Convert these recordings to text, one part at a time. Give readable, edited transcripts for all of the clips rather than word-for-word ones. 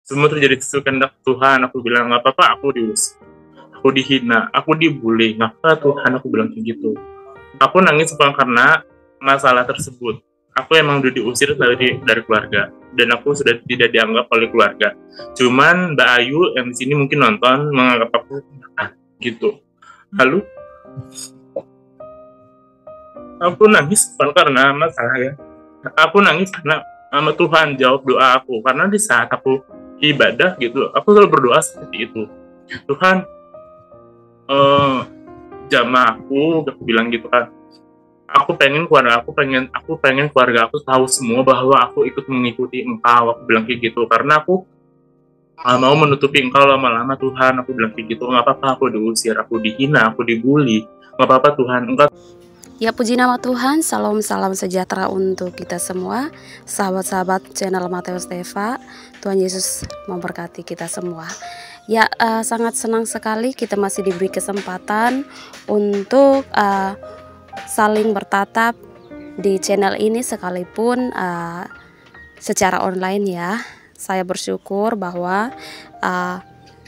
semua terjadi sesuai kehendak Tuhan. Aku bilang nggak apa-apa, aku diusir, aku dihina, aku dibully, nggak apa Tuhan, aku bilang kayak gitu. Aku nangis bukan karena masalah tersebut. Aku emang udah diusir dari keluarga dan aku sudah tidak dianggap oleh keluarga. Cuman Mbak Ayu yang di sini mungkin nonton menganggap aku gitu. Lalu aku nangis bukan karena masalah ya. Aku nangis karena sama Tuhan jawab doa aku. Karena di saat aku ibadah gitu, aku selalu berdoa seperti itu. Tuhan, jamah aku bilang gitu kan. Aku pengen keluarga aku tahu semua bahwa aku ikut mengikuti Engkau. Aku bilang kayak gitu karena aku mau menutupi Engkau lama-lama Tuhan. Aku bilang kayak gitu, nggak apa-apa aku diusir, aku dihina, aku dibully, nggak apa-apa Tuhan, Engkau. Ya, puji nama Tuhan. Salam sejahtera untuk kita semua, sahabat-sahabat channel Mateus Deva. Tuhan Yesus memberkati kita semua. Ya, sangat senang sekali kita masih diberi kesempatan untuk saling bertatap di channel ini sekalipun secara online ya. Saya bersyukur bahwa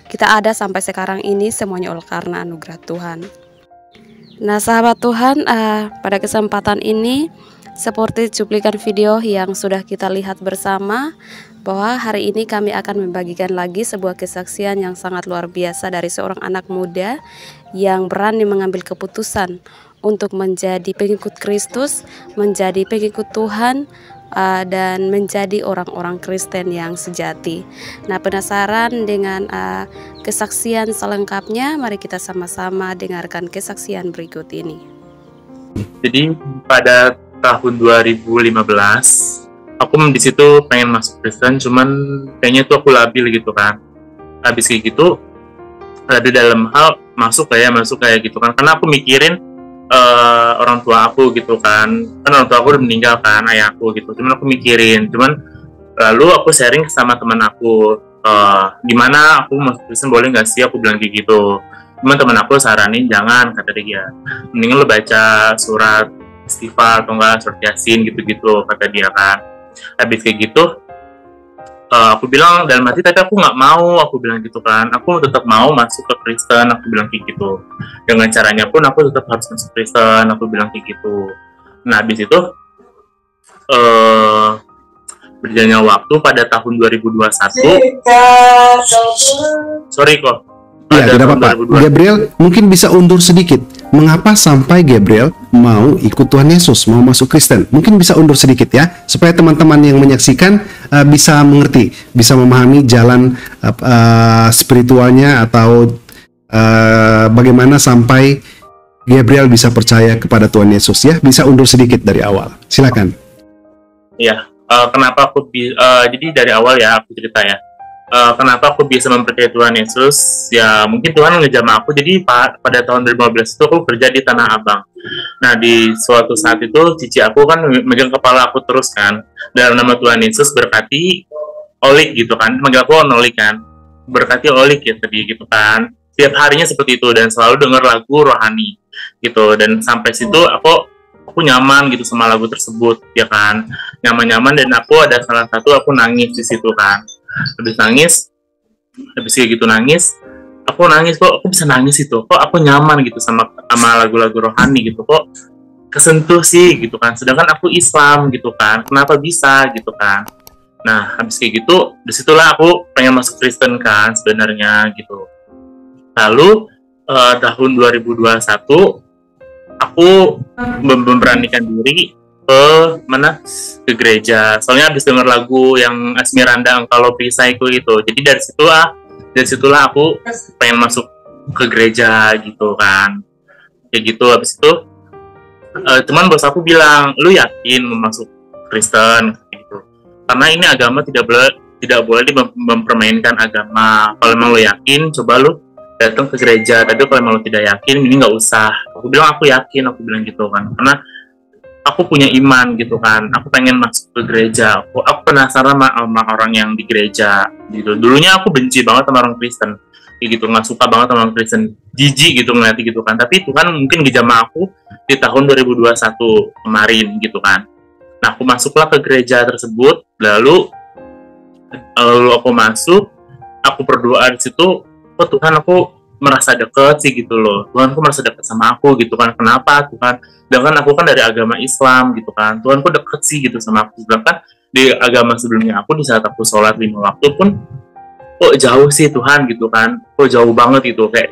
kita ada sampai sekarang ini semuanya oleh karena anugerah Tuhan. Nah, sahabat Tuhan, pada kesempatan ini seperti cuplikan video yang sudah kita lihat bersama, bahwa hari ini kami akan membagikan lagi sebuah kesaksian yang sangat luar biasa dari seorang anak muda yang berani mengambil keputusan untuk menjadi pengikut Kristus, menjadi pengikut Tuhan, dan menjadi orang-orang Kristen yang sejati. Nah, penasaran dengan kesaksian selengkapnya? Mari kita sama-sama dengarkan kesaksian berikut ini. Jadi pada tahun 2015, aku di situ pengen masuk Kristen, cuman kayaknya tuh aku labil gitu kan. Habis kayak gitu, ada dalam hal masuk kayak gitu kan. Karena aku mikirin orang tua aku gitu kan orang tua aku udah meninggal kan, ayahku gitu. Cuman aku mikirin, lalu aku sharing sama teman aku, gimana aku masuk Kristen, boleh nggak sih, aku bilang kayak gitu. Cuman teman aku saranin jangan, kata dia, mendingan lo baca surat istighfar atau enggak surat Yasin gitu-gitu, kata dia kan. Habis kayak gitu aku bilang dalam hati, tapi aku nggak mau, aku bilang gitu kan. Aku tetap mau masuk ke Kristen, aku bilang kayak gitu. Dengan caranya pun aku tetap harus masuk Kristen, aku bilang kayak gitu. Nah, habis itu berjalannya waktu pada tahun 2021. Sorry kok. Ya, tidak apa-apa. Gabriel, mungkin bisa undur sedikit. Mengapa sampai Gabriel mau ikut Tuhan Yesus, mau masuk Kristen? Mungkin bisa undur sedikit ya, supaya teman-teman yang menyaksikan bisa mengerti, bisa memahami jalan spiritualnya atau bagaimana sampai Gabriel bisa percaya kepada Tuhan Yesus ya. Bisa undur sedikit dari awal. Silakan. Iya, kenapa aku jadi dari awal ya aku cerita ya. Kenapa aku bisa mempercayai Tuhan Yesus? Ya mungkin Tuhan ngejamah aku. Jadi pada tahun 2015 itu aku kerja di Tanah Abang. Nah, di suatu saat itu cici aku kan megang kepala aku terus kan, dalam nama Tuhan Yesus berkati Olik gitu kan, manggil aku Olik kan, berkati Olik ya tadi gitu kan. Setiap harinya seperti itu dan selalu dengar lagu rohani gitu. Dan sampai situ aku nyaman gitu sama lagu tersebut ya kan, nyaman-nyaman. Dan aku ada salah satu aku nangis di situ kan. Habis kayak gitu nangis, kok aku bisa nangis itu, kok aku nyaman gitu sama lagu-lagu rohani gitu, kok kesentuh sih gitu kan, sedangkan aku Islam gitu kan, kenapa bisa gitu kan. Nah, habis kayak gitu disitulah aku pengen masuk Kristen kan sebenarnya gitu. Lalu tahun 2021 aku memberanikan diri ke gereja, soalnya habis denger lagu yang Asmiranda Engkau Pisaiku itu. Jadi dari situlah aku pengen masuk ke gereja gitu kan, kayak gitu. Habis itu teman bos aku bilang, lu yakin mau masuk Kristen gitu, karena ini agama tidak boleh mempermainkan agama. Kalau emang lu yakin, coba lu datang ke gereja, tapi kalau emang lu tidak yakin, ini nggak usah. Aku bilang aku yakin, aku bilang gitu kan, karena aku punya iman gitu kan, aku pengen masuk ke gereja. Aku penasaran sama orang yang di gereja gitu. Dulunya aku benci banget sama orang Kristen kayak gitu, nggak suka banget sama orang Kristen, jijik gitu ngeliat gitu kan. Tapi Tuhan mungkin ngejamah aku di tahun 2021 kemarin gitu kan. Nah, aku masuklah ke gereja tersebut. Lalu Lalu aku masuk, aku berdoa di situ, oh Tuhan, aku merasa deket sih gitu loh. Tuhan, aku merasa deket sama aku gitu kan. Kenapa Tuhan? Sedangkan aku kan dari agama Islam gitu kan. Tuhan, kok deket sih gitu sama aku. Sedangkan di agama sebelumnya aku, di saat aku sholat 5 waktu pun, kok jauh sih Tuhan gitu kan. Kok jauh banget gitu, kayak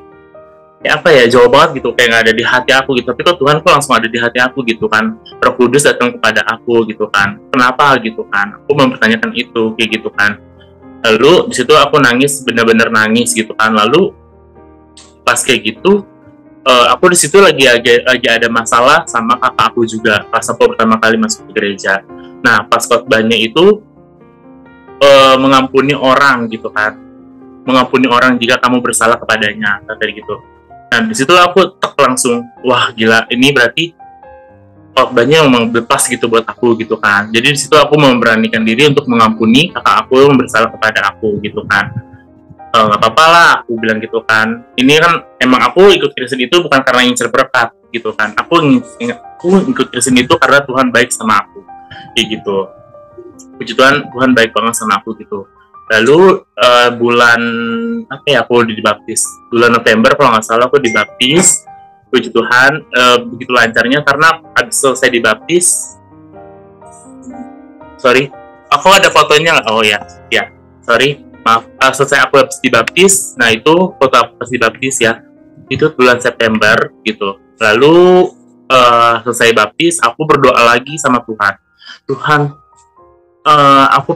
apa ya, jauh banget gitu, kayak nggak ada di hati aku gitu. Tapi kok Tuhan kok langsung ada di hati aku gitu kan. Roh Kudus datang kepada aku gitu kan. Kenapa gitu kan? Aku mempertanyakan itu kayak gitu kan. Lalu di situ aku nangis, benar-benar nangis gitu kan. Lalu pas kayak gitu, aku di situ lagi ada masalah sama kakak aku juga pas aku pertama kali masuk ke gereja. Nah, pas khotbahnya itu mengampuni orang gitu kan, mengampuni orang jika kamu bersalah kepadanya, kayak gitu. Nah, di situ aku langsung, wah gila, ini berarti khotbahnya memang lepas gitu buat aku gitu kan. Jadi di situ aku memberanikan diri untuk mengampuni kakak aku yang bersalah kepada aku gitu kan. Nggak apa-apa lah, aku bilang gitu kan. Ini kan emang aku ikut Kristen itu bukan karena ingin berkat gitu kan. Aku ikut Kristen itu karena Tuhan baik sama aku, kayak gitu. Puji Tuhan, Tuhan baik banget sama aku gitu. Lalu bulan apa ya, aku dibaptis bulan November kalau nggak salah, aku dibaptis. Puji Tuhan, begitu lancarnya karena habis selesai dibaptis. Sorry, aku ada fotonya nggak? Oh ya, sorry. Maaf, selesai aku habis dibaptis, nah itu foto aku habis dibaptis ya, itu bulan September gitu. Lalu selesai baptis, aku berdoa lagi sama Tuhan. Tuhan, aku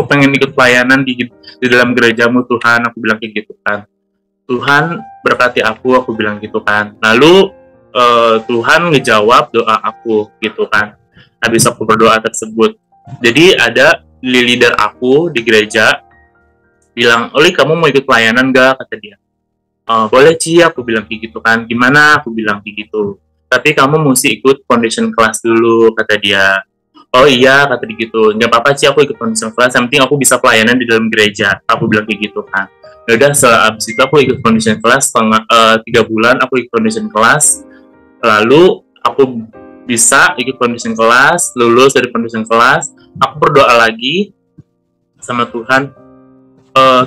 pengen ikut pelayanan di dalam gerejamu Tuhan, aku bilang kayak gitu kan. Tuhan berkati aku bilang gitu kan. Lalu Tuhan ngejawab doa aku gitu kan. Habis aku berdoa tersebut, jadi ada leader aku di gereja bilang, Oli, kamu mau ikut pelayanan gak? Kata dia. Boleh Ci, aku bilang kayak gitu kan. Gimana? Aku bilang kayak gitu. Tapi kamu mesti ikut foundation class dulu, kata dia. Oh iya, kata dia gitu. Nggak apa-apa Ci, aku ikut foundation class, yang penting aku bisa pelayanan di dalam gereja. Aku bilang kayak gitu kan. Yaudah, setelah abis itu aku ikut foundation class 3 bulan aku ikut foundation class. Lalu aku bisa ikut foundation class, lulus dari foundation class. Aku berdoa lagi sama Tuhan,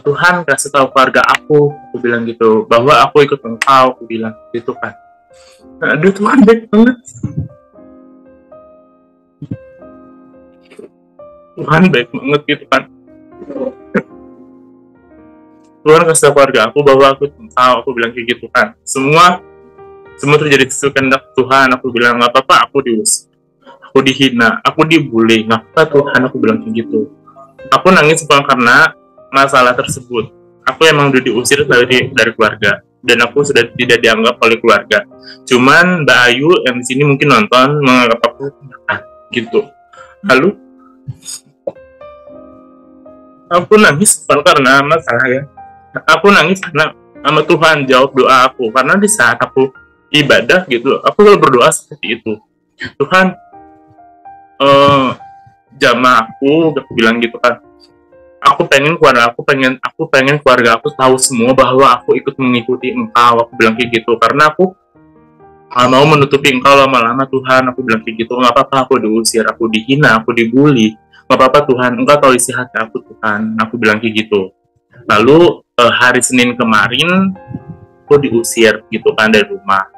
Tuhan kasih tahu keluarga aku bilang gitu, bahwa aku ikut Engkau, aku bilang gitu kan. Aduh, Tuhan baik banget. Tuhan baik banget gitu kan. Tuhan kasih tahu keluarga aku bahwa aku ikut Engkau, aku bilang kayak gitu kan. Semua terjadi sesuai kehendak Tuhan. Aku bilang nggak apa-apa, aku diusir, aku dihina, aku dibully, nggak apa Tuhan, aku bilang kayak gitu. Aku nangis bukan karena masalah tersebut. Aku emang udah diusir dari keluarga, dan aku sudah tidak dianggap oleh keluarga. Cuman Mbak Ayu yang di sini mungkin nonton menganggap aku gitu. Lalu aku nangis bukan karena masalah ya. Aku nangis karena sama Tuhan jawab doa aku. Karena di saat aku ibadah gitu, aku selalu berdoa seperti itu. Tuhan, jamah aku bilang gitu kan. Aku pengen keluarga aku tahu semua bahwa aku ikut mengikuti Engkau, aku bilang kayak gitu. Karena aku mau menutupi Engkau lama-lama Tuhan, aku bilang kayak gitu. Nggak apa-apa aku diusir, aku dihina, aku dibully, nggak apa-apa Tuhan, Engkau tahu isi hati aku Tuhan, aku bilang kayak gitu. Lalu hari Senin kemarin aku diusir gitu kan dari rumah,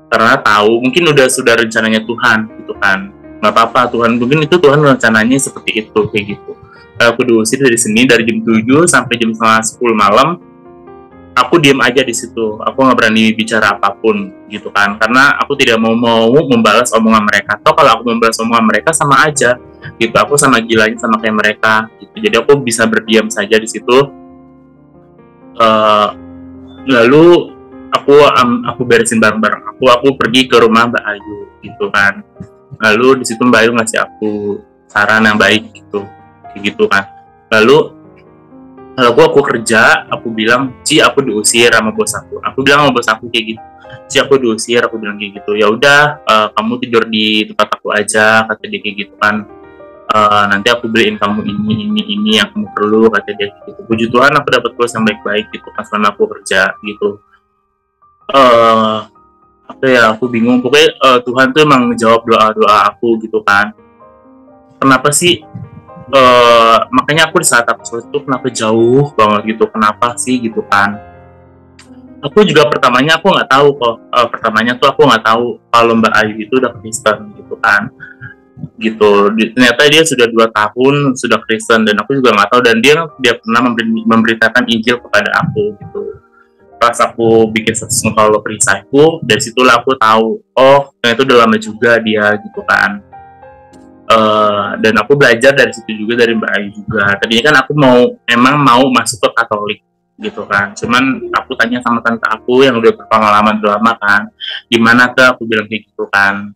karena tahu mungkin sudah rencananya Tuhan gitu kan. Nggak apa-apa Tuhan, mungkin itu Tuhan rencananya seperti itu, kayak gitu. Aku diusir dari sini dari jam 7 sampai jam 9:30 malam. Aku diam aja di situ, aku nggak berani bicara apapun gitu kan, karena aku tidak mau membalas omongan mereka. Atau kalau aku membalas omongan mereka sama aja gitu, aku sama gilanya sama kayak mereka gitu. Jadi aku bisa berdiam saja di situ. Lalu aku beresin barang-barang aku pergi ke rumah Mbak Ayu gitu kan. Lalu di situ Mbak Ayu ngasih aku saran yang baik gitu, kayak gitu kan. Lalu aku kerja, aku bilang, Ci, aku diusir sama bos aku. Aku bilang sama bos aku kayak gitu, Ci, aku diusir, aku bilang kayak gitu. Ya udah, kamu tidur di tempat aku aja, kata dia kayak gitu kan. Nanti aku beliin kamu ini yang kamu perlu, kata dia gitu. Puji Tuhan, aku dapat bos yang baik-baik gitu pas selama aku kerja gitu. Apa ya, aku bingung. Pokoknya Tuhan tuh emang ngejawab doa-doa aku gitu kan. Kenapa sih Makanya aku di saat aku sulit itu kenapa jauh banget gitu, kenapa sih gitu kan. Aku juga pertamanya aku nggak tahu kok, pertamanya tuh aku nggak tahu kalau Mbak Ayu itu udah Kristen gitu kan, gitu. Ternyata dia sudah 2 tahun sudah Kristen dan aku juga nggak tahu, dan dia pernah memberitakan Injil kepada aku gitu. Pas aku bikin status kalau perisaiku, dari situlah aku tahu, oh ternyata udah lama juga dia gitu kan. Dan aku belajar dari situ juga, dari Mbak Ayu juga. Tadinya kan aku emang mau masuk ke Katolik gitu kan, cuman aku tanya sama tante aku yang udah berpengalaman lama kan, gimana tuh, aku bilang kayak gitu kan.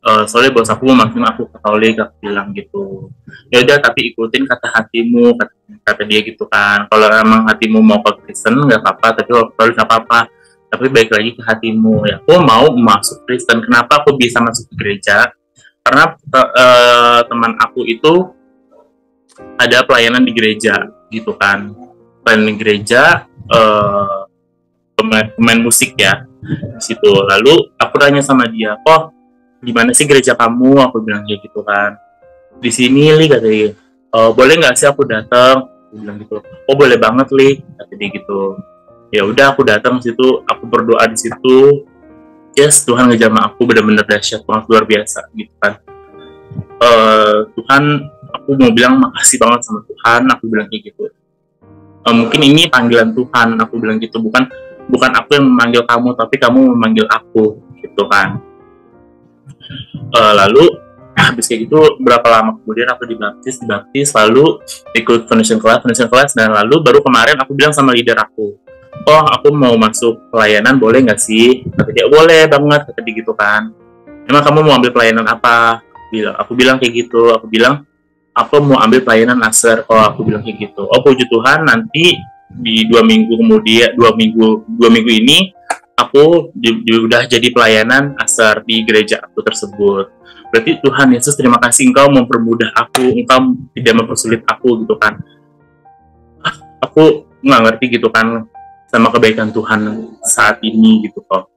Soalnya bos aku makin aku Katolik, aku bilang gitu. Ya udah, tapi ikutin kata hatimu, kata dia gitu kan. Kalau emang hatimu mau ke Kristen nggak apa-apa, tapi kalau Katolik nggak apa-apa, tapi baik lagi ke hatimu. Ya aku mau masuk Kristen. Kenapa aku bisa masuk ke gereja? Karena teman aku itu ada pelayanan di gereja gitu kan, pelayanan di gereja, pemain musik ya di situ. Lalu aku tanya sama dia, oh gimana sih gereja kamu? Aku bilang kayak gitu kan. Di sini Li, kata dia. Boleh nggak sih aku datang? Aku bilang gitu. Oh boleh banget Li, kata dia gitu. Ya udah, aku datang situ, aku berdoa di situ. Yes, Tuhan ngejamah aku benar-benar dahsyat banget, luar biasa gitu kan. Tuhan, aku mau bilang makasih banget sama Tuhan, aku bilang kayak gitu. Mungkin ini panggilan Tuhan, aku bilang gitu. Bukan aku yang memanggil kamu, tapi kamu memanggil aku gitu kan. Lalu habis kayak gitu, berapa lama kemudian aku dibaptis, lalu ikut foundation class, dan lalu baru kemarin aku bilang sama leader aku, oh aku mau masuk pelayanan, boleh nggak sih? Kata dia, boleh banget, kata dia gitu kan. Emang kamu mau ambil pelayanan apa? Aku bilang kayak gitu, aku mau ambil pelayanan Nasr. Oh, aku bilang kayak gitu. Oh puji Tuhan, nanti di 2 minggu kemudian, 2 minggu ini aku udah jadi pelayanan Nasr di gereja aku tersebut. Berarti Tuhan Yesus, terima kasih Engkau mempermudah aku, Engkau tidak mempersulit aku gitu kan. Aku nggak ngerti gitu kan sama kebaikan Tuhan saat ini gitu kok.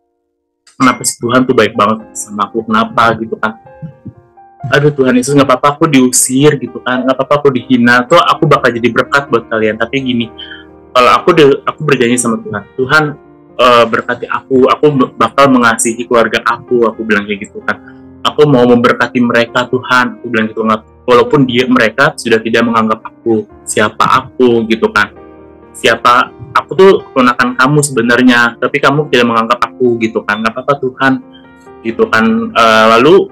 Kenapa sih Tuhan tuh baik banget sama aku, kenapa gitu kan. Aduh Tuhan Yesus, nggak apa-apa aku diusir gitu kan, nggak apa-apa aku dihina, tuh aku bakal jadi berkat buat kalian. Tapi gini, kalau aku berjanji sama Tuhan berkati aku bakal mengasihi keluarga aku bilang kayak gitu kan. Aku mau memberkati mereka Tuhan, aku bilang gitu, walaupun mereka sudah tidak menganggap aku siapa aku gitu kan. Siapa aku tuh keponakan kamu sebenarnya, tapi kamu tidak menganggap aku gitu kan. Nggak apa-apa Tuhan gitu kan. Lalu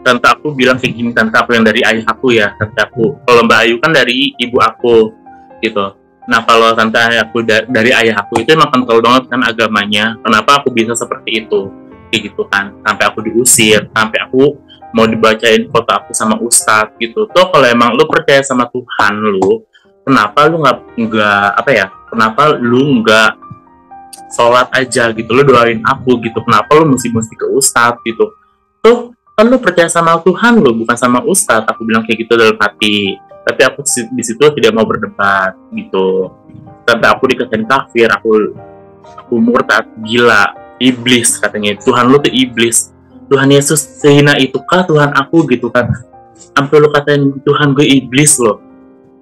tante aku bilang kayak gini, tante aku yang dari ayah aku ya, tante aku. Kalau Mbak Ayu kan dari ibu aku gitu. Nah kalau tante aku dari ayah aku itu emang kental banget kan agamanya. Kenapa aku bisa seperti itu kayak gitu kan, sampai aku diusir, sampai aku mau dibacain foto aku sama ustadz gitu. Tuh kalau emang lu percaya sama Tuhan lu, kenapa lu nggak apa ya, kenapa lu nggak sholat aja gitu, lu doain aku gitu, kenapa lu mesti ke ustadz gitu. Tuh kan lu percaya sama Tuhan lu, bukan sama ustadz. Aku bilang kayak gitu dalam hati, tapi aku di situ tidak mau berdebat gitu. Sampai aku dikatain kafir, aku murtad, gila, iblis katanya. Tuhan lu tuh iblis, Tuhan Yesus sehina itukah Tuhan aku gitu kan. Sampai lu katain Tuhan gue iblis loh,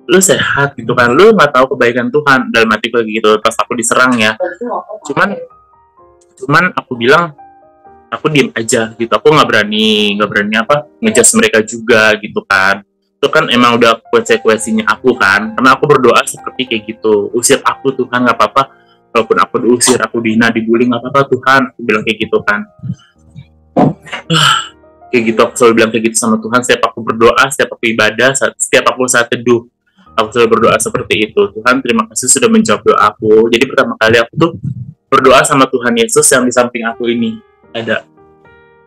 lu sehat gitu kan, lu nggak tahu kebaikan Tuhan. Dalam hati gue gitu. Pas aku diserang ya, cuman aku bilang aku diem aja gitu. Aku nggak berani apa ngejudge mereka juga gitu kan. Itu kan emang udah konsekuensinya aku kan, karena aku berdoa seperti kayak gitu. Usir aku Tuhan, nggak apa-apa, walaupun aku diusir, aku dihina, dibully, nggak apa-apa Tuhan, aku bilang kayak gitu kan. Kayak gitu aku selalu bilang kayak gitu sama Tuhan. Setiap aku berdoa, setiap aku ibadah, setiap aku saat teduh, aku selalu berdoa seperti itu. Tuhan terima kasih sudah menjawab doa aku. Jadi pertama kali aku tuh berdoa sama Tuhan Yesus yang di samping aku ini ada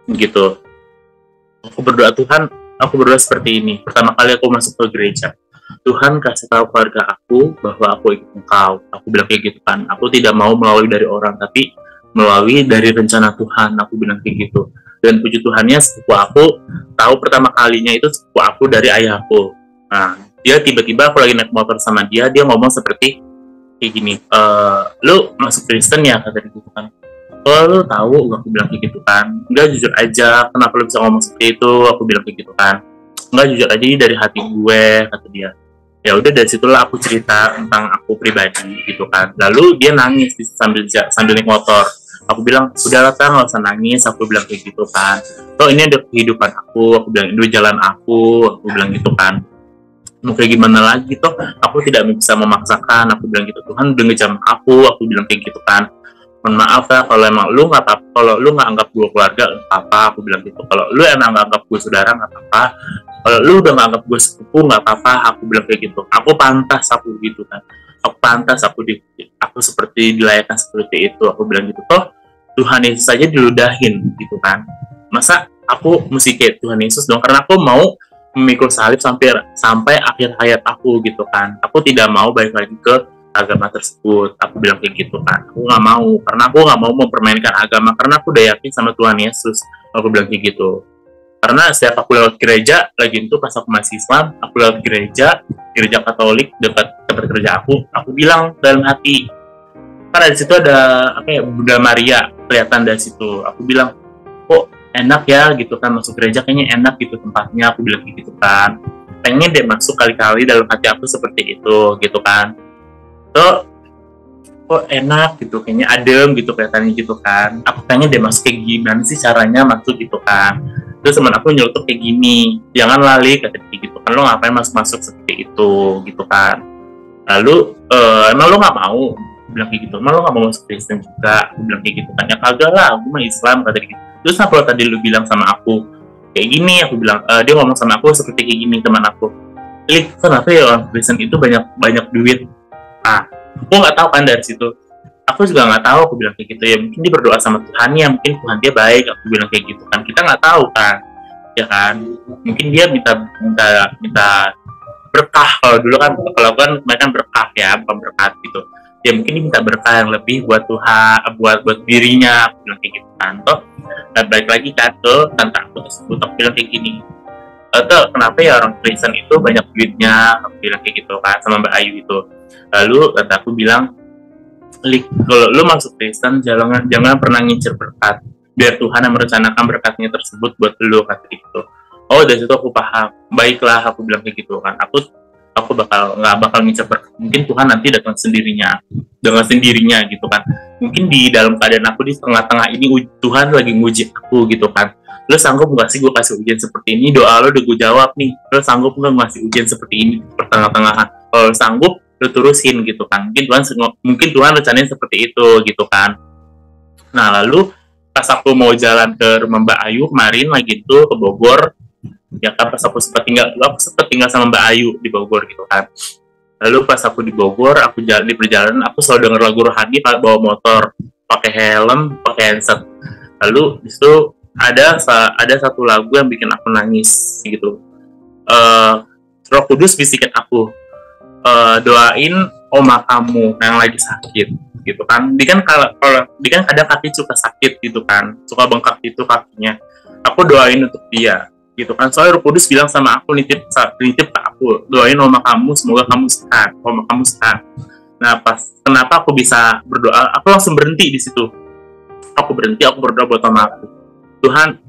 gitu. Aku berdoa, Tuhan, aku berdoa seperti ini. Pertama kali aku masuk ke gereja, Tuhan kasih tahu keluarga aku bahwa aku ikut Engkau. Aku bilang kayak gitu kan. Aku tidak mau melalui dari orang, tapi melalui dari rencana Tuhan. Aku bilang kayak gitu. Dan puji Tuhannya, sepupu aku tahu pertama kalinya itu sepupu aku dari ayahku. Nah, dia tiba-tiba aku lagi naik motor sama dia ngomong seperti kayak gini, lu masuk Kristen ya, kata dia gitu kan. Oh lu tahu, aku bilang kayak gitu kan. Enggak, jujur aja, kenapa lu bisa ngomong seperti itu, aku bilang kayak gitu kan. enggak, jujur aja ini dari hati gue, kata dia. Ya udah, dari situlah aku cerita tentang aku pribadi gitu kan. Lalu dia nangis sambil naik motor. Aku bilang, udahlah Tang, nggak usah nangis. Aku bilang kayak gitu kan. Toh ini ada kehidupan aku bilang, itu jalan aku bilang gitu kan. Mau kayak gimana lagi, toh aku tidak bisa memaksakan. Aku bilang gitu, Tuhan udah ngejam aku bilang kayak gitu kan. Mohon maaf ya kalau emang lu nggak apa, kalau lu nggak anggap gue keluarga nggak apa, aku bilang gitu. Kalau lu emang nggak anggap gue saudara nggak apa, kalau lu udah nggak anggap gue sepupu nggak apa, aku bilang kayak gitu. Aku pantas, aku gitu kan. Aku pantas, aku seperti dilayakkan seperti itu, aku bilang gitu. Toh Tuhan Yesus saja diludahin gitu kan. Masa aku mesti kayak Tuhan Yesus dong? Karena aku mau memikul salib sampai akhir hayat aku gitu kan. Aku tidak mau balik lagi ke agama tersebut. Aku bilang kayak gitu kan. Aku nggak mau, karena aku nggak mau mempermainkan agama, karena aku udah yakin sama Tuhan Yesus. Aku bilang kayak gitu. Karena setiap aku lewat gereja, lagi itu pas aku masih Islam, aku lewat gereja Katolik dekat tempat kerja aku bilang dalam hati, karena di situ ada Bunda Maria kelihatan dari situ. Aku bilang, kok enak ya gitu kan, masuk gereja kayaknya enak gitu tempatnya. Aku bilang gitu kan, pengen deh masuk kali-kali, dalam hati aku seperti itu gitu kan. Tuh kok enak gitu, kayaknya adem gitu kelihatannya gitu kan. Aku pengen deh masuk, kayak gimana sih caranya masuk gitu kan. Terus teman aku nyeletuk kayak gini, jangan lali, kata dia gitu kan, lo ngapain masuk seperti itu gitu kan. Lalu emang lo nggak mau, aku bilang kayak gitu, emang lo nggak mau masuk Kristen juga, aku bilang kayak gitu kan. Ya kagak lah, aku mah Islam, kata dia gitu. Terus apa lo tadi lo bilang sama aku kayak gini, aku bilang, dia ngomong sama aku seperti kayak gini, teman aku, Lik, kenapa ya orang Kristen itu banyak duit? Aku nggak tahu kan dari situ. Aku juga nggak tahu, aku bilang kayak gitu ya. Mungkin dia berdoa sama Tuhan ya, mungkin Tuhan dia baik, aku bilang kayak gitu kan. Kita nggak tahu kan, ya kan. Mungkin dia minta berkah. Kalau dulu kan, kalau kan mereka berkah ya, bukan berkat gitu. Ya mungkin dia minta berkah yang lebih buat Tuhan, buat dirinya, aku bilang kayak gitu kan. Toh, dan balik lagi kan ke tante aku tersebut, aku bilang kayak gini. Kenapa ya orang Kristen itu banyak duitnya, aku bilang kayak gitu kan sama Mbak Ayu itu. Lalu kata aku bilang, Lik, kalau lu masuk Kristen jangan pernah ngincer berkat, biar Tuhan yang merencanakan berkatnya tersebut buat lu, kata gitu. Oh, dari situ aku paham. Baiklah, aku bilang kayak gitu kan. Aku nggak bakal ngincer berkat. Mungkin Tuhan nanti datang dengan sendirinya gitu kan. Mungkin di dalam keadaan aku di tengah-tengah ini Tuhan lagi nguji aku gitu kan. Lo sanggup nggak sih gue kasih ujian seperti ini? Doa lo udah gue jawab nih. Lo sanggup nggak ngasih ujian seperti ini di pertengah-tengahan? Kalau sanggup, lo turusin gitu kan. Mungkin Tuhan rencanain seperti itu gitu kan. Nah, lalu pas aku mau jalan ke rumah Mbak Ayu kemarin lagi itu ke Bogor, ya kan, pas aku sempat tinggal sama Mbak Ayu di Bogor gitu kan. Lalu pas aku di Bogor, aku jalan di perjalanan, aku selalu denger lagu rohani bawa motor, pakai helm, pakai handset. Lalu di situ ada satu lagu yang bikin aku nangis gitu. Roh Kudus bisikin aku, doain oma kamu yang lagi sakit gitu kan. Dia kan kadang kaki suka sakit gitu kan, suka bengkak gitu kakinya. Aku doain untuk dia gitu kan. Soalnya Roh Kudus bilang sama aku, nitip ke aku, doain oma kamu, semoga oma kamu sehat. Nah, kenapa aku bisa berdoa? Aku langsung berhenti di situ. Aku berdoa buat oma aku. Tuhan,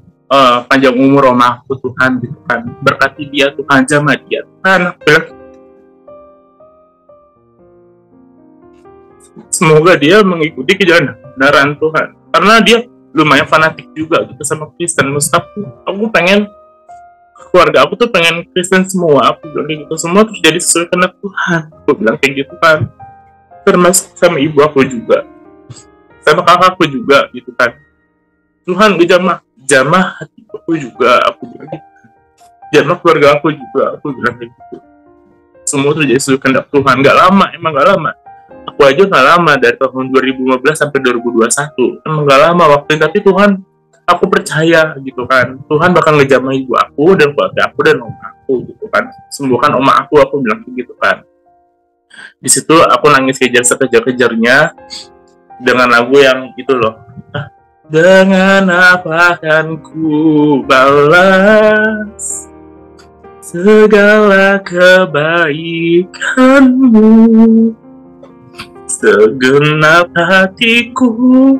panjang umur oma aku Tuhan gitu kan. Berkati dia Tuhan, jamah dia Tuhan. Semoga dia mengikuti kebenaran Tuhan. Karena dia lumayan fanatik juga gitu sama Kristen. Aku pengen keluarga aku tuh pengen Kristen semua. Aku bilang kayak gitu, semua terus jadi sesuai kehendak Tuhan. Aku bilang kayak gitu kan. Termasuk sama ibu aku juga, sama kakakku juga gitu kan. Tuhan jamah hati aku juga, aku bilang gitu. Jamah keluarga aku juga, aku bilang kayak gitu. Semua tuh jadi sesuai kehendak Tuhan. Emang gak lama. Aku aja gak lama, dari tahun 2015 sampai 2021. Emang gak lama waktu, tapi Tuhan, aku percaya gitu kan, Tuhan bakal ngejamah ibu aku dan keluarga aku dan oma aku gitu kan. Sembuhkan oma aku bilang gitu kan. Di situ aku nangis sekejar-kejarnya dengan lagu yang itu loh. Dengan apa akan ku balas segala kebaikanmu, segenap hatiku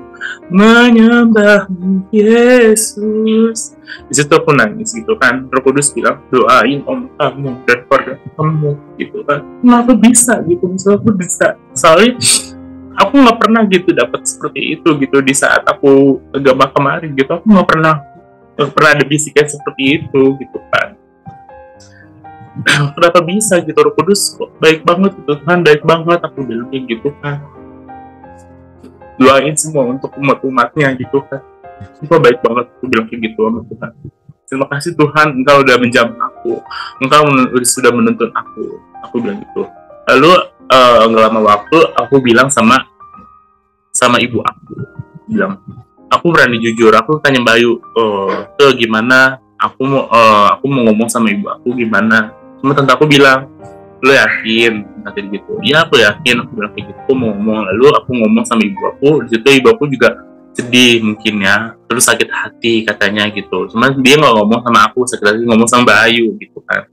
menyembahmu Yesus. Di situ aku nangis gitu kan. Roh Kudus bilang, doain om kamu dan keluarga kamu gitu kan. Kenapa bisa gitu? Misalnya aku bisa. Soalnya aku nggak pernah gitu dapat seperti itu gitu di saat aku agama kemarin gitu. Aku nggak pernah ada bisikan seperti itu gitu kan. Kenapa bisa gitu? Roh Kudus kok baik banget gitu kan, baik banget, aku bilang gitu kan. Doain semua untuk umat-umatnya gitu kan. Engkau baik banget, aku bilang kayak gitu sama Tuhan. Terima kasih Tuhan, Engkau udah menjamah aku, Engkau sudah menuntun aku bilang gitu. Lalu nggak lama waktu aku bilang sama ibu aku, bilang, aku berani jujur, aku tanya Bayu, tuh gimana? Aku mau ngomong sama ibu aku gimana? Cuma tante aku bilang, lo yakin? Nanti gitu. Iya aku yakin. Aku bilang kayak gitu. Aku mau ngomong. Lalu aku ngomong sama ibu aku. Di situ ibu aku juga sedih mungkin ya. Terus sakit hati katanya gitu. Cuma dia nggak ngomong sama aku. Sakit hati ngomong sama Bayu gitu kan.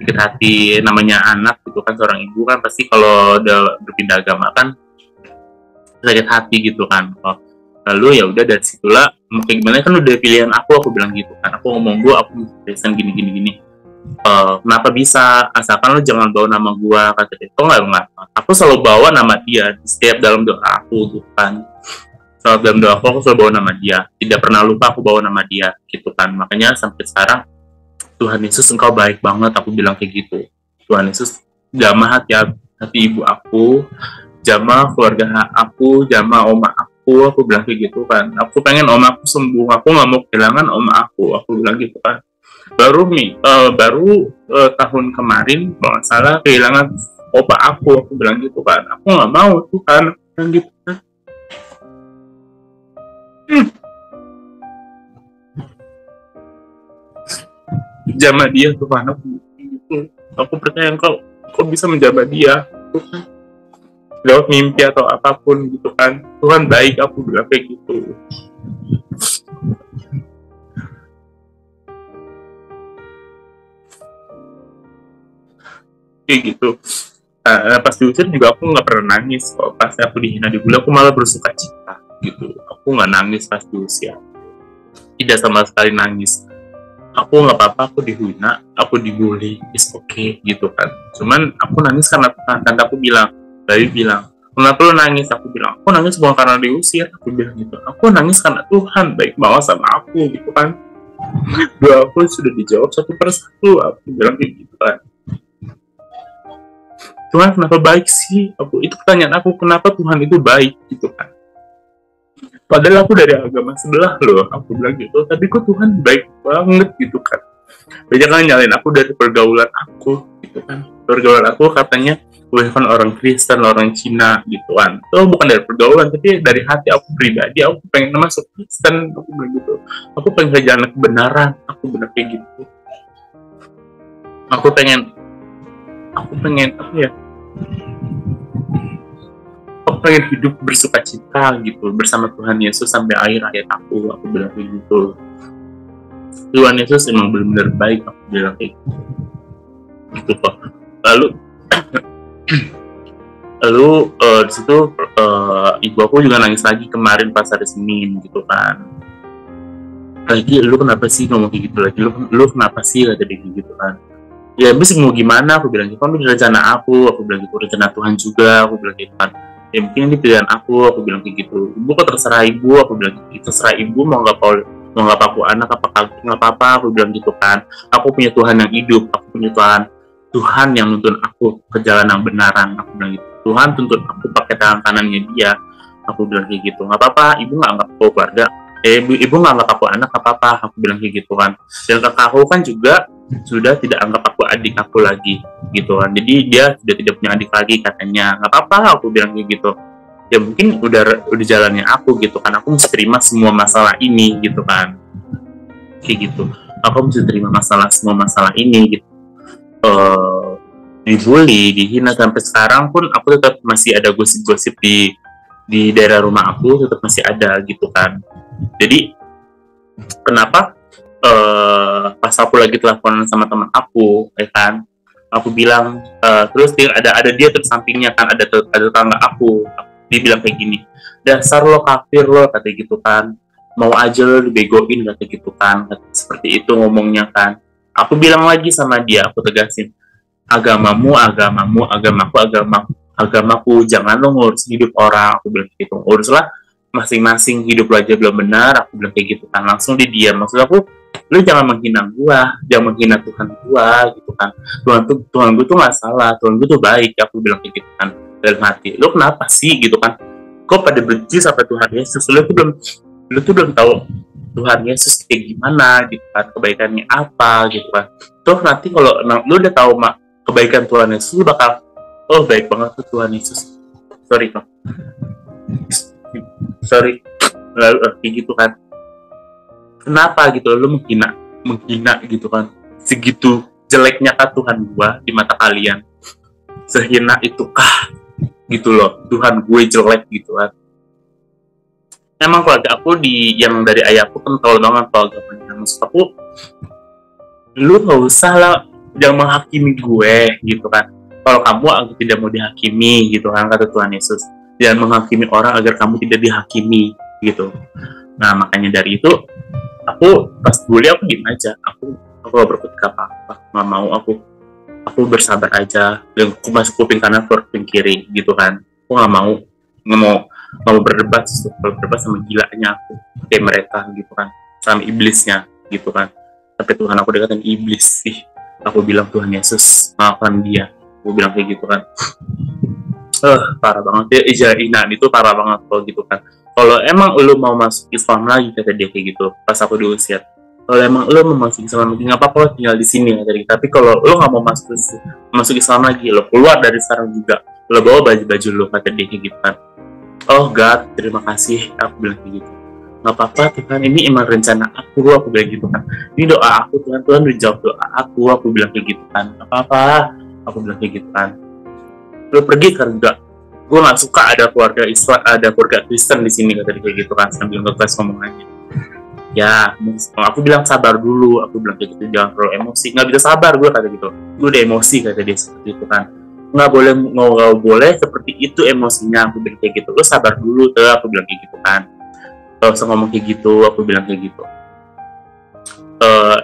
Sakit hati namanya anak gitu kan. Seorang ibu kan pasti kalau udah berpindah agama kan sakit hati gitu kan. Lalu ya udah dari situlah mau kayak gimana kan udah pilihan aku bilang gitu kan. Aku ngomong gue aku Kristen gini. Kenapa bisa, asalkan lo jangan bawa nama gue, kata dia. Kok nggak, aku selalu bawa nama dia setiap dalam doa aku gitu kan. Selalu dalam doa aku selalu bawa nama dia, tidak pernah lupa aku bawa nama dia gitu kan. Makanya sampai sekarang, Tuhan Yesus engkau baik banget, aku bilang kayak gitu. Tuhan Yesus jamah hati ibu aku, jamah keluarga aku, jamah oma aku bilang kayak gitu kan. Aku pengen oma aku sembuh, aku nggak mau kehilangan oma aku bilang gitu kan. Baru tahun kemarin kalau nggak salah kehilangan opa aku bilang gitu kan. Aku nggak mau tuh kan gitu kan. Jamah dia tuh kan aku percaya kau bisa menjamah dia tuh kan. Lewat mimpi atau apapun gitu kan. Tuhan baik, aku bilang kayak gitu. Kayak gitu. Pas diusir juga aku nggak pernah nangis kok. Pas aku dihina dibully aku malah bersuka cita gitu. Aku nggak nangis pas diusir, tidak sama sekali nangis. Aku nggak apa-apa, aku dihina, aku dibully, it's okay gitu kan. Cuman aku nangis karena tante aku bilang, Bayu bilang, kenapa lo nangis? Aku bilang, aku nangis bukan karena diusir, aku bilang gitu. Aku nangis karena Tuhan baik banget sama aku gitu kan. Doa aku sudah dijawab satu persatu, aku bilang kayak gitu kan. Tuhan kenapa baik sih? Itu pertanyaan aku, kenapa Tuhan itu baik gitu kan. Padahal aku dari agama sebelah loh, aku bilang gitu. Tapi kok Tuhan baik banget gitu kan. Banyak kan nyalain aku dari pergaulan aku gitu kan. Pergaulan aku katanya bukan orang Kristen, orang Cina gitu kan. Itu bukan dari pergaulan, tapi dari hati aku pribadi. Aku pengen masuk Kristen, aku bilang gitu. Aku pengen ke jalan kebenaran, aku bilang kayak gitu. Aku pengen apa ya? Aku pengen hidup bersuka cita gitu bersama Tuhan Yesus sampai akhir hayat aku bilang kayak gitu. Tuhan Yesus emang benar-benar baik, aku bilang kayak gitu kok. Lalu di situ ibu aku juga nangis lagi kemarin pas hari Senin gitu kan. Lagi lu kenapa sih ngomong kayak gitu lagi? Lu kenapa sih kata dia gitu kan? Ya habis mau gimana, aku bilang gitu kan, ini rencana aku bilang gitu, rencana Tuhan juga, aku bilang gitu kan. Ya mungkin ini pilihan aku bilang kayak gitu. Ibu kok terserah ibu, aku bilang gitu. Terserah ibu mau nggak aku anak apa nggak apa-apa, aku bilang gitu kan. Aku punya Tuhan yang hidup, aku punya Tuhan yang nuntun aku ke jalan yang benaran, aku bilang gitu. Tuhan tuntun aku pakai tangan kanannya dia, aku bilang kayak gitu. Nggak apa-apa, ibu nggak anggap aku keluarga. Ibu nggak anggap aku anak, apa-apa, aku bilang kayak gitu kan. Dan kakak aku kan juga sudah tidak anggap aku adik aku lagi gitu kan. Jadi dia sudah tidak punya adik lagi katanya. Nggak apa-apa, aku bilang kayak gitu. Ya mungkin udah jalannya aku gitu kan. Aku mesti terima semua masalah ini gitu kan. Kayak gitu. Aku mesti terima semua masalah ini gitu. Dibully, dihina sampai sekarang pun aku tetap masih ada gosip-gosip di daerah rumah aku, tetap masih ada gitu kan. Jadi kenapa pas aku lagi teleponan sama teman aku, ya kan, aku bilang terus ada dia terus sampingnya kan ada tetangga aku Dia bilang kayak gini, dasar lo kafir lo, kata gitu kan, mau aja lo dibegoin, kata gitu kan, seperti itu ngomongnya kan. Aku bilang lagi sama dia, aku tegasin, agamamu, agamaku, jangan lo ngurus hidup orang, aku bilang gitu, uruslah masing-masing, hidup lo aja belum benar, aku bilang kayak gitu kan. Langsung dia diam, maksud aku, lu jangan menghina gua, jangan menghina Tuhan gua gitu kan. Tuhan gua tuh nggak salah, Tuhan gua tuh baik, aku bilang kayak gitu kan dalam hati. Lu kenapa sih gitu kan? Kok pada benci sama Tuhan Yesus? Lu tuh belum tahu Tuhan Yesus kayak gimana gitu kan, kebaikannya apa gitu kan. Tuh nanti kalau lu udah tahu kebaikan Tuhan Yesus, lu bakal, oh baik banget tuh Tuhan Yesus. Sorry. Lalu kayak gitu kan. Kenapa gitu lu menghina gitu kan, segitu jeleknya kah Tuhan gua di mata kalian, sehina itu kah gitu loh, Tuhan gue jelek gitu kan. Emang keluarga aku yang dari ayahku kental banget keluarga, maksud aku, lu nggak usah lah jangan menghakimi gue gitu kan. Kalau aku tidak mau dihakimi gitu kan, kata Tuhan Yesus, jangan menghakimi orang agar kamu tidak dihakimi gitu. Nah makanya dari itu aku pas bully aku diem aja, aku gak berkutik apa-apa, nggak mau, aku bersabar aja, dan aku masuk kuping kanan keluar kuping kiri gitu kan. Aku nggak mau berdebat sama gilanya aku kayak mereka gitu kan, sama iblisnya gitu kan. Tapi Tuhan aku dekatin iblis sih, aku bilang Tuhan Yesus maafkan dia, aku bilang kayak gitu kan. Parah banget ya, Inan itu parah banget kalau gitu kan. Kalau emang lu mau masuk Islam lagi, kata dia kayak gitu pas aku diusir, kalau emang lu mau masuk Islam lagi nggak apa-apa, lo tinggal di sini, kata dia. Tapi kalau lu nggak mau masuk Islam lagi, lo keluar dari sekarang juga, lo bawa baju lu, kata dia kayak gitu kan. Oh God, terima kasih, aku bilang kayak gitu. Nggak apa-apa Tuhan, ini emang rencana aku bilang gitu kan. Ini doa aku, Tuhan udah jawab doa aku bilang kayak gitu kan. Nggak apa-apa, aku bilang kayak gitu kan. Lu pergi kan enggak, gue nggak suka ada keluarga Islam, ada keluarga Kristen di sini, kata dia kayak gitu kan, sambil ngegas ngomongannya. Ya, aku bilang sabar dulu, aku bilang kayak gitu, jangan terlalu emosi. Nggak bisa sabar gue, kata gitu, gue udah emosi, kata dia seperti itu kan. Nggak boleh seperti itu emosinya, aku bilang kayak gitu. Lu sabar dulu tuh, aku bilang kayak gitu kan. Kalau usah ngomong kayak gitu, aku bilang kayak gitu.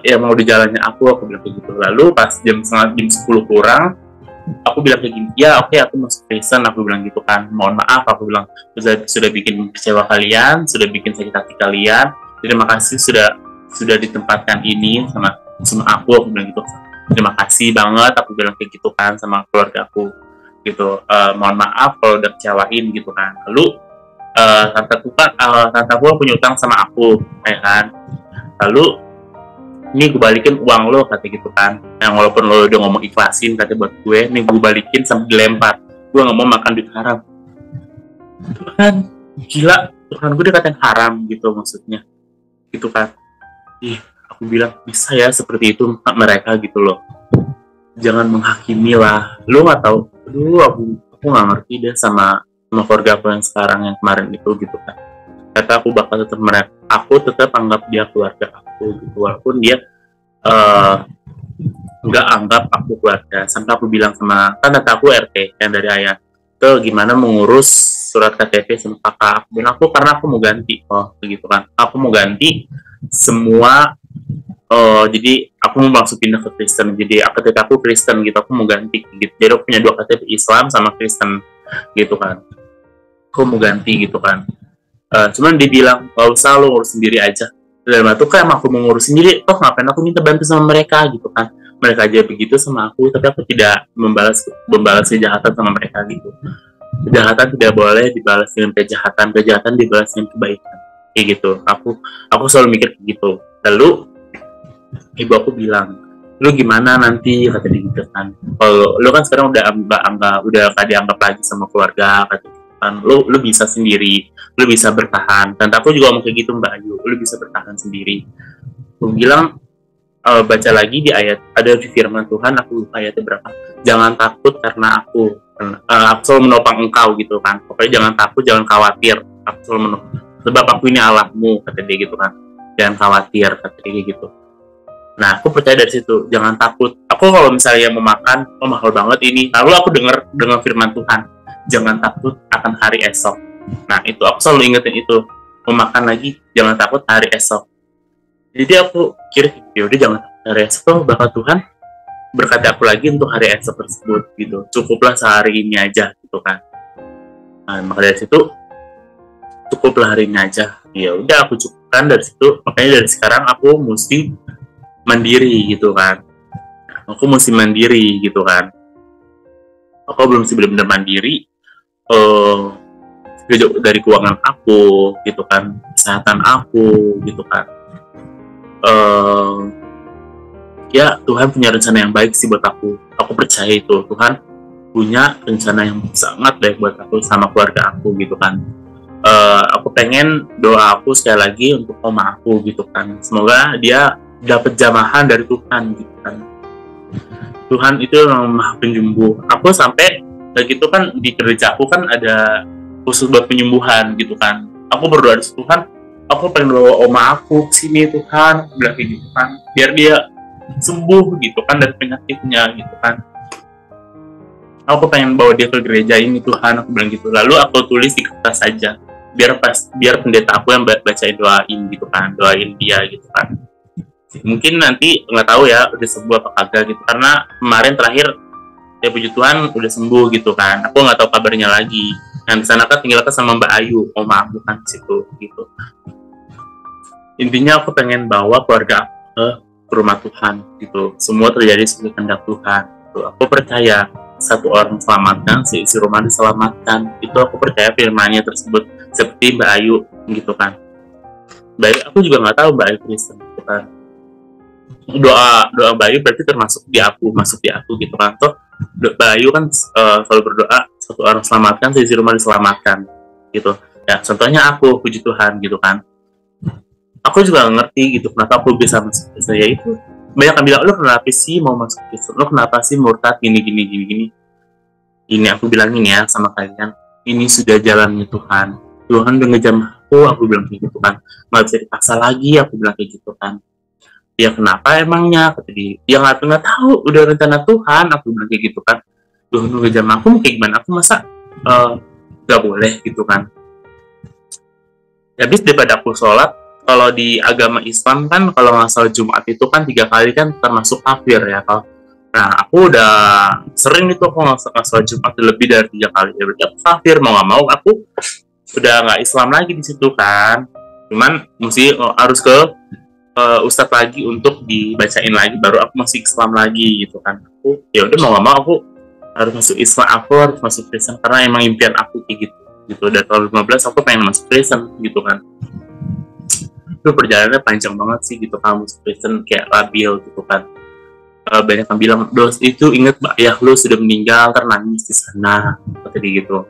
Ya mau di jalannya aku bilang kayak gitu. Lalu pas jam 10 kurang, aku bilang kayak gini, ya oke, aku masuk Kristen, aku bilang gitu kan. Mohon maaf, aku bilang sudah bikin kecewa kalian, sudah bikin sakit hati kalian. Terima kasih sudah ditempatkan ini sama aku bilang gitu. Terima kasih banget, aku bilang kayak gitu kan sama keluarga aku gitu. Mohon maaf kalau udah kecewain gitu kan. Lalu tante aku punya utang sama aku, ya kan. Lalu ini gue balikin uang lo, kata gitu kan. Yang walaupun lo udah ngomong ikhlasin, kata buat gue, nih gue balikin sampai dilempar. Gue nggak mau makan duit haram. Tuhan, gila, Tuhan gue dikatain haram gitu maksudnya, gitu kan. Aku bilang bisa ya seperti itu mereka gitu loh. Jangan menghakimi lah. Lo nggak tahu. Aku nggak ngerti deh sama keluarga aku yang sekarang, yang kemarin itu gitu kan. Kata aku bakal tetap aku tetap anggap dia keluarga aku gitu, walaupun dia nggak anggap aku keluarga. Sampai aku bilang sama tante aku RT yang dari ayah, tuh gimana mengurus surat KTP sama kakak. Aku bilang karena aku mau ganti, begitu kan. Aku mau ganti semua. Jadi aku mau langsung pindah ke Kristen. Jadi KTP aku Kristen gitu, aku mau ganti gitu. Jadi aku punya 2 KTP, Islam sama Kristen gitu kan. Aku mau ganti gitu kan. Cuman dia bilang gak usah, lo ngurus sendiri aja. Dalam itu kan aku mau ngurus sendiri, toh ngapain aku minta bantu sama mereka gitu kan. Mereka aja begitu sama aku, tapi aku tidak membalas kejahatan sama mereka gitu. Kejahatan tidak boleh dibalas dengan kejahatan dibalas dengan kebaikan, kayak gitu. Aku selalu mikir kayak gitu. Lalu ibu aku bilang, lu gimana nanti, kata dia gitu kan. Kalau lu kan sekarang udah gak dianggap lagi sama keluarga, kata dia kan. Lu bisa sendiri, lu bisa bertahan. Dan aku juga ngomong kayak gitu, Mbak Ayu, lu bisa bertahan sendiri. Aku bilang, baca lagi di ayat, ada di firman Tuhan, aku lupa ayatnya berapa, jangan takut karena aku selalu menopang engkau gitu kan. Pokoknya jangan takut, jangan khawatir, aku selalu menopang, sebab aku ini Allahmu, kata dia gitu kan. Jangan khawatir, kata dia gitu. Nah, aku percaya dari situ, jangan takut. Aku kalau misalnya mau makan, mahal banget ini, lalu aku dengar firman Tuhan, jangan takut akan akan hari esok. Nah itu aku selalu ingetin itu, mau makan lagi jangan takut hari esok. Jadi aku kira ya udah jangan takut hari esok, bakal Tuhan berkati aku lagi untuk hari esok tersebut gitu. Cukuplah sehari ini aja gitu kan. Nah, maka dari situ cukuplah hari ini aja. Ya udah aku cukupkan dari situ. Makanya dari sekarang aku mesti mandiri gitu kan. Aku mesti mandiri gitu kan. Aku belum sih benar-benar mandiri dari keuangan aku gitu kan, kesehatan aku gitu kan. Ya Tuhan punya rencana yang baik sih buat aku. Aku percaya itu Tuhan punya rencana yang sangat baik buat aku sama keluarga aku gitu kan. Aku pengen doa aku sekali lagi untuk oma aku gitu kan. Semoga dia dapat jamahan dari Tuhan gitu kan. Tuhan itu yang maha penyembuh. Aku sampai begitu kan di gereja aku kan ada khusus buat penyembuhan gitu kan. Aku berdoa di Tuhan, aku pengen bawa oma aku kesini Tuhan, bilang kayak gitu kan, biar dia sembuh gitu kan dari penyakitnya gitu kan. Aku pengen bawa dia ke gereja ini Tuhan, aku bilang gitu. Lalu aku tulis di kertas saja, biar pendeta aku yang bacain doain gitu kan, doain dia gitu kan. Mungkin nanti nggak tahu ya udah sembuh apa kagak gitu, karena kemarin terakhir ya puji Tuhan udah sembuh gitu kan. Aku nggak tahu kabarnya lagi. Yang di sana kan tinggal sama Mbak Ayu, oma aku kan di situ gitu. Intinya aku pengen bawa keluarga aku ke rumah Tuhan gitu. Semua terjadi sesuai kehendak Tuhan. Gitu. Aku percaya satu orang diselamatkan, seisi rumah diselamatkan. Itu aku percaya firman-Nya tersebut seperti Mbak Ayu gitu kan. Mbak Ayu, aku juga nggak tahu Mbak Ayu Kristen gitu kan. Doa Bayu berarti termasuk di aku, masuk di aku gitu kan. Toh Bayu kan selalu berdoa satu orang selamatkan, seisi rumah diselamatkan gitu. Ya contohnya aku, puji Tuhan gitu kan. Aku juga ngerti gitu kenapa aku bisa masuk Kristen. Ya itu banyak yang bilang, lo kenapa sih mau masuk Kristen, lo kenapa sih murtad gini. Ini aku bilangin ya sama kalian, ini sudah jalannya Tuhan udah ngejam aku bilang kayak gitu kan. Nggak bisa dipaksa lagi, aku bilang kayak gitu kan. Ya kenapa emangnya, kata dia, ya nggak tahu, udah rencana Tuhan, aku bilang kayak gitu kan. Tuhan udah jam aku kayak gimana, aku masa nggak boleh gitu kan. Habis daripada aku sholat, kalau di agama Islam kan kalau nggak salah Jumat itu kan 3 kali kan termasuk kafir ya kalau. Nah aku udah sering itu aku nggak sholat Jumat lebih dari 3 kali, ya berarti aku kafir, mau nggak mau aku udah nggak Islam lagi di situ kan. Cuman mesti harus ke ustadz lagi untuk dibacain lagi, baru aku masuk Islam lagi gitu kan. Aku ya udah mau gak mau aku harus masuk Islam, aku harus masuk Kristen karena emang impian aku kayak gitu. Dari tahun 15 aku pengen masuk Kristen gitu kan. Itu perjalanannya panjang banget sih gitu kan, masuk Kristen kayak labil gitu kan. Banyak yang bilang, dos itu inget ayah lu sudah meninggal, ntar nangis di sana, kata dia gitu.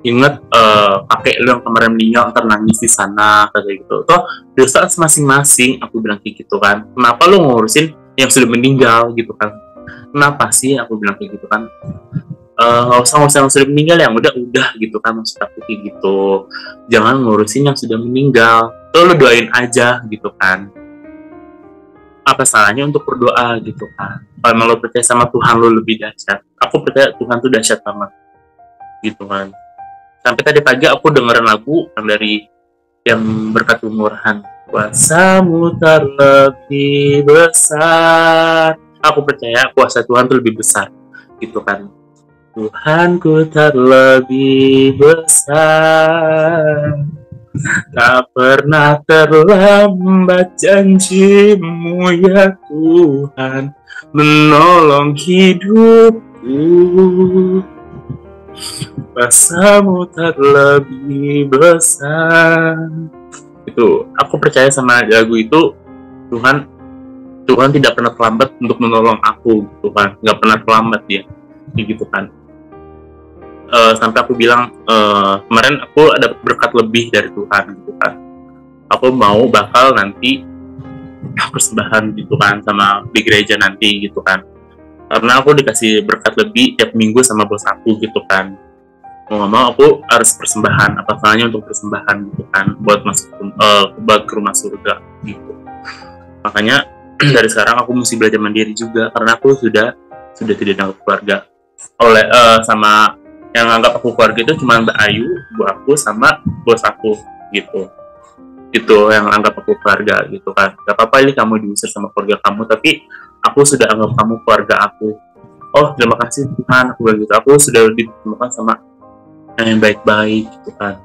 Ingat kakek lu yang kemarin meninggal, ntar nangis di sana, kata gitu. Toh dosa masing-masing, aku bilang kayak gitu kan. Kenapa lu ngurusin yang sudah meninggal gitu kan? Kenapa sih, aku bilang kayak gitu kan. Nggak usah yang sudah meninggal, yang udah gitu kan, maksud aku kayak gitu. Jangan ngurusin yang sudah meninggal. Tuh lu doain aja gitu kan. Apa salahnya untuk berdoa gitu kan? Kalau lo percaya sama Tuhan lu lebih dahsyat. Aku percaya Tuhan tuh dahsyat banget gitu kan. Sampai tadi pagi aku dengerin lagu yang berkat kemurahan, kuasamu terlebih besar. Aku percaya kuasa Tuhan itu lebih besar gitu kan. Tuhanku terlebih besar, tak pernah terlambat janjimu ya Tuhan menolong hidupku. Kuasamu terlebih besar. Itu aku percaya sama lagu itu. Tuhan tidak pernah terlambat untuk menolong aku gitu kan, nggak pernah terlambat dia gitu kan. Sampai aku bilang kemarin aku ada berkat lebih dari Tuhan gitu kan. Aku mau bakal nanti persembahan gitu kan sama di gereja nanti gitu kan. Karena aku dikasih berkat lebih tiap minggu sama bos aku gitu kan. Mau nggak mau aku harus persembahan, apa salahnya untuk persembahan gitu kan, buat masuk ke rumah surga gitu. Makanya dari sekarang aku mesti belajar mandiri juga, karena aku sudah tidak ada keluarga sama Yang anggap aku keluarga itu cuma Mbak Ayu, ibu aku, sama bos aku gitu. Itu yang anggap aku keluarga gitu kan. Gak apa-apa ini kamu diusir sama keluarga kamu, tapi aku sudah anggap kamu keluarga aku. Oh terima kasih Tuhan, aku bilang gitu. Aku sudah ditemukan sama yang baik-baik gitu kan.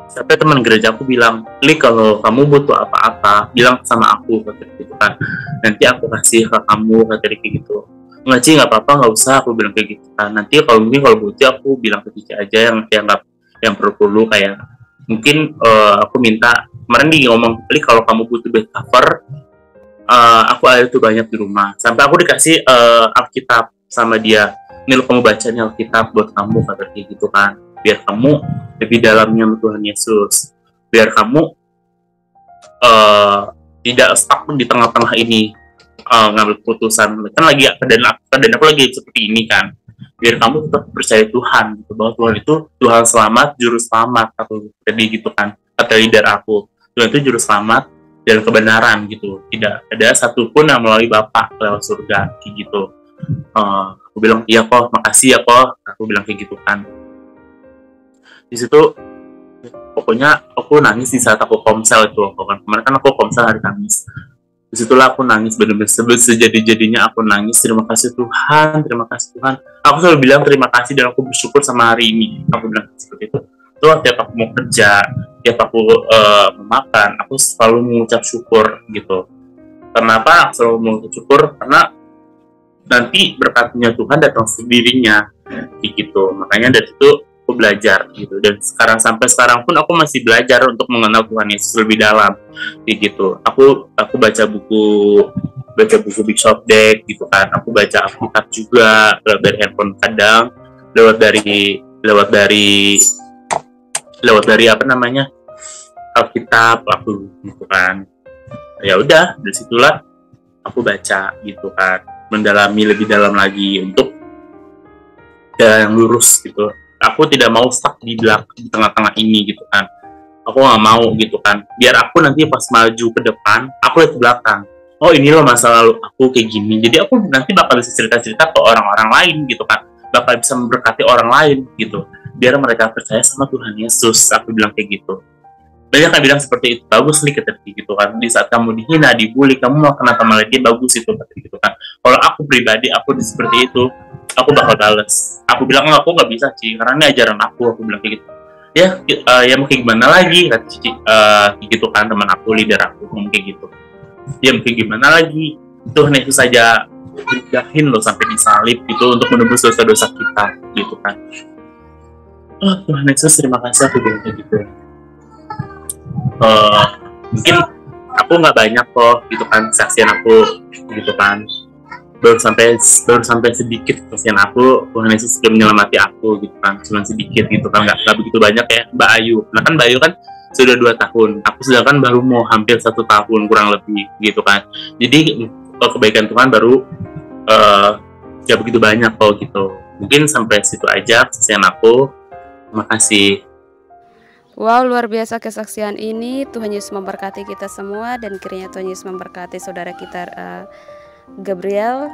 Sampai teman gereja aku bilang, Li kalau kamu butuh apa-apa bilang sama aku gitu kan, nanti aku kasih ke kamu kayak gitu. Nggak sih, nggak apa-apa, nggak usah, aku bilang kayak gitu kan. Nanti kalau butuh aku bilang ke Cici aja yang perlu kayak mungkin aku minta kemarin dia ngomong, Li kalau kamu butuh bed cover, aku ada tuh banyak di rumah. Sampai aku dikasih Alkitab sama dia, nih kamu baca nih Alkitab buat kamu kayak gitu kan, biar kamu lebih dalamnya Tuhan Yesus, biar kamu tidak stuck di tengah-tengah ini, ngambil keputusan kan lagi keadaan aku lagi seperti ini kan, biar kamu tetap percaya Tuhan gitu, bahwa Tuhan itu Tuhan selamat, juru selamat atau jadi gitu kan, kata leader aku, Tuhan itu juru selamat dan kebenaran gitu, tidak ada satupun yang melalui Bapa lewat surga kayak gitu. Aku bilang iya kok, makasih ya kok, aku bilang kayak gitu kan. Di situ pokoknya aku nangis di saat aku komsel itu, kemarin kan aku komsel hari Kamis. Disitulah aku nangis benar-benar sejadi-jadinya, aku nangis, terima kasih Tuhan, terima kasih Tuhan. Aku selalu bilang terima kasih dan aku bersyukur sama hari ini. Aku bilang seperti itu. Tuh tiap aku mau kerja, tiap aku mau makan, aku selalu mengucap syukur gitu. Kenapa aku selalu mengucap syukur? Karena nanti berkatnya Tuhan datang sendirinya gitu. Makanya dari itu aku belajar gitu, dan sampai sekarang pun aku masih belajar untuk mengenal Tuhan Yesus lebih dalam gitu. Aku baca buku Big Shop Deck gitu kan, aku baca Alkitab juga lewat dari handphone, kadang lewat dari apa namanya Alkitab aku gitu kan. Ya udah, dari situlah aku baca gitu kan, mendalami lebih dalam lagi untuk yang lurus gitu. Aku tidak mau stuck di tengah-tengah ini gitu kan. Aku nggak mau gitu kan. Biar aku nanti pas maju ke depan, aku lihat ke belakang. Oh ini loh masa lalu aku kayak gini. Jadi aku nanti bakal bisa cerita-cerita ke orang-orang lain gitu kan. Bakal bisa memberkati orang lain gitu. Biar mereka percaya sama Tuhan Yesus. Aku bilang kayak gitu. Banyak yang bilang seperti itu, bagus nih gitu kan. Di saat kamu dihina, dibully, kamu mau kenapa malah dia, bagus itu gitu kan. Kalau aku pribadi, aku seperti itu, aku bakal bales. Aku bilang aku nggak bisa sih, karena ini ajaran aku bilang kayak gitu. Ya mau kayak gimana lagi, kata Cici, gitu kan, teman aku, leader aku ngomong kayak gitu. Ya mungkin gimana lagi, Tuhan Yesus saja dijahin loh sampai disalib gitu untuk menebus dosa-dosa kita gitu kan. Oh Tuhan Yesus, terima kasih, aku bilang kayak gitu. Mungkin aku nggak banyak kok gitu kan saksian aku gitu kan, baru sampai sedikit saksian aku, Tuhan Yesus sudah menyelamati aku gitu kan, cuma sedikit gitu kan, nggak begitu banyak ya Mbak Ayu. Nah kan Mbak Ayu kan sudah 2 tahun, aku sudah kan baru mau hampir 1 tahun kurang lebih gitu kan. Jadi kebaikan Tuhan baru gak begitu banyak kok gitu. Mungkin sampai situ aja saksian aku. Terima kasih. Wow, luar biasa kesaksian ini. Tuhan Yesus memberkati kita semua, dan kiranya Tuhan Yesus memberkati saudara kita Gabriel.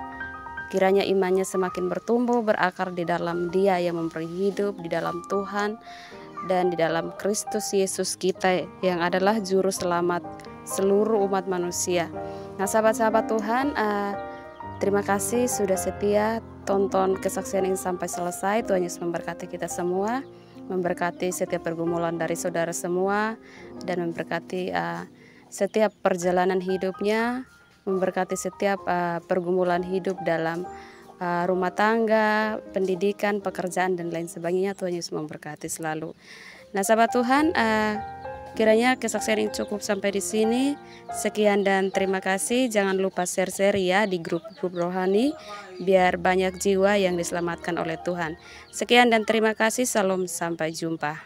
Kiranya imannya semakin bertumbuh, berakar di dalam Dia yang memberi hidup, di dalam Tuhan dan di dalam Kristus Yesus kita yang adalah juru selamat seluruh umat manusia. Nah, sahabat-sahabat Tuhan, terima kasih sudah setia tonton kesaksian ini sampai selesai. Tuhan Yesus memberkati kita semua, memberkati setiap pergumulan dari saudara semua, dan memberkati setiap perjalanan hidupnya, memberkati setiap pergumulan hidup dalam rumah tangga, pendidikan, pekerjaan, dan lain sebagainya. Tuhan Yesus memberkati selalu. Nah, sahabat Tuhan, kiranya kesaksian ini cukup sampai di sini. Sekian dan terima kasih. Jangan lupa share-share ya di grup-grup rohani, biar banyak jiwa yang diselamatkan oleh Tuhan. Sekian dan terima kasih. Salam, sampai jumpa.